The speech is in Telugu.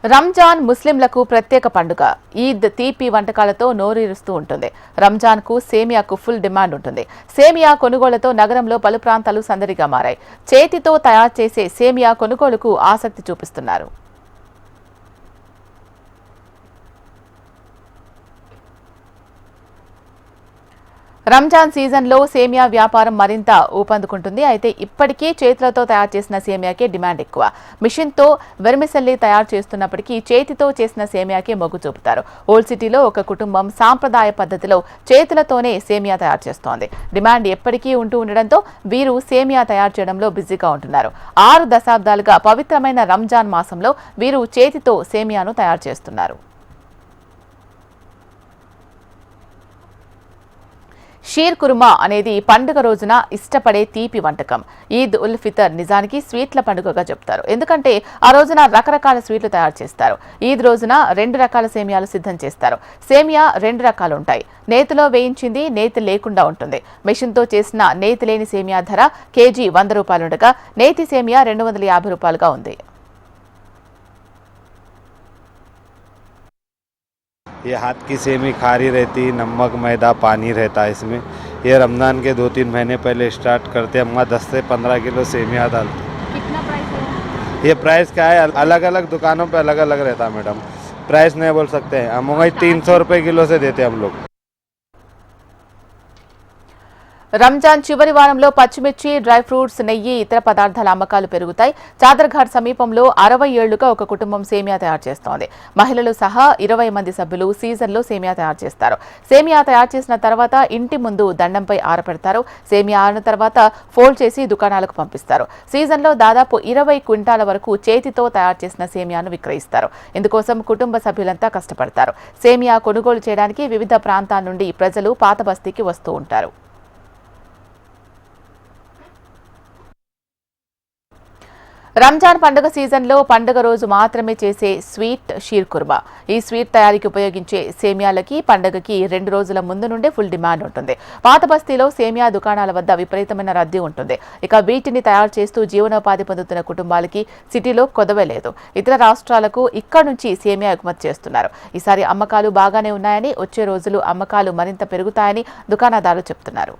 రంజాన్ ముస్లింలకు ప్రత్యేక పండుగ. ఈద్ తీపి వంటకాలతో నోరూరుస్తూ ఉంటుంది. రంజాన్కు సేమియాకు ఫుల్ డిమాండ్ ఉంటుంది. సేమియా కొనుగోలుతో నగరంలో పలు ప్రాంతాలు సందడిగా మారాయి. చేతితో తయారు చేసే సేమియా కొనుగోలుకు ఆసక్తి చూపిస్తున్నారు. రంజాన్ సీజన్లో సేమియా వ్యాపారం మరింత ఊపందుకుంటుంది. అయితే ఇప్పటికీ చేతులతో తయారు చేసిన సేమియాకే డిమాండ్ ఎక్కువ. మిషన్తో వెర్మిసెల్లి తయారు చేస్తున్నప్పటికీ చేతితో చేసిన సేమియాకే మొగ్గు చూపుతారు. ఓల్డ్ సిటీలో ఒక కుటుంబం సాంప్రదాయ పద్ధతిలో చేతులతోనే సేమియా తయారు చేస్తోంది. డిమాండ్ ఎప్పటికీ ఉంటూ ఉండడంతో వీరు సేమియా తయారు చేయడంలో బిజీగా ఉంటున్నారు. 6 దశాబ్దాలుగా పవిత్రమైన రంజాన్ మాసంలో వీరు చేతితో సేమియాను తయారు చేస్తున్నారు. షీర్ కుర్మా అనేది పండుగ రోజున ఇష్టపడే తీపి వంటకం. ఈద్ ఉల్ ఫితర్ నిజానికి స్వీట్ల పండుగగా చెప్తారు. ఎందుకంటే ఆ రోజున రకరకాల స్వీట్లు తయారు చేస్తారు. ఈద్ రోజున 2 రకాల సేమియాలు సిద్ధం చేస్తారు. సేమియా 2 రకాలు ఉంటాయి. నేతిలో వేయించింది, నేతి లేకుండా ఉంటుంది. మెషిన్తో చేసిన నేతి లేని సేమియా ధర కేజీ 100 రూపాయలు ఉండగా నేతి సేమియా 250 రూపాయలుగా ఉంది. ये हाथ की सेमी खारी रहती, नमक मैदा पानी रहता है इसमें। ये रमज़ान के 2-3 महीने पहले स्टार्ट करते हैं। अम्मा 10 से 15 किलो सेमिया डालते हैं। कितना प्राइस है? ये प्राइस क्या है, अलग अलग दुकानों पे अलग अलग रहता है मैडम, प्राइस नहीं बोल सकते हैं। हम वही 300 रुपये किलो से देते हैं हम लोग। రంజాన్ చివరి వారంలో పచ్చిమిర్చి, డ్రై ఫ్రూట్స్, నెయ్యి, ఇతర పదార్థాల అమ్మకాలు పెరుగుతాయి. చాదర్ఘాట్ సమీపంలో 60 ఏళ్లుగా ఒక కుటుంబం సేమియా తయారు చేస్తోంది. మహిళలు సహా 20 మంది సభ్యులు సీజన్లో సేమియా తయారు చేస్తారు. సేమియా తయారు చేసిన తర్వాత ఇంటి ముందు దండంపై ఆరపెడతారు. సేమియా ఆరిన తర్వాత ఫోల్డ్ చేసి దుకాణాలకు పంపిస్తారు. సీజన్లో దాదాపు 20 క్వింటాల వరకు చేతితో తయారు చేసిన సేమియాను విక్రయిస్తారు. ఇందుకోసం కుటుంబ సభ్యులంతా కష్టపడతారు. సేమియా కొనుగోలు చేయడానికి వివిధ ప్రాంతాల నుండి ప్రజలు పాత బస్తీకి వస్తూ ఉంటారు. రంజాన్ పండుగ సీజన్లో పండుగ రోజు మాత్రమే చేసే స్వీట్ షీర్ కుర్మా. ఈ స్వీట్ తయారీకి ఉపయోగించే సేమియాలకి పండుగకి 2 రోజుల ముందు నుండే ఫుల్ డిమాండ్ ఉంటుంది. పాత బస్తీలో సేమియా దుకాణాల వద్ద విపరీతమైన రద్దీ ఉంటుంది. ఇక వీటిని తయారు చేస్తూ జీవనోపాధి పొందుతున్న కుటుంబాలకి సిటీలో కొదవే లేదు. ఇతర రాష్ట్రాలకు ఇక్కడ నుంచి సేమియా ఎగుమతి చేస్తున్నారు. ఈసారి అమ్మకాలు బాగానే ఉన్నాయని, వచ్చే రోజులు అమ్మకాలు మరింత పెరుగుతాయని దుకాణదారులు చెప్తున్నారు.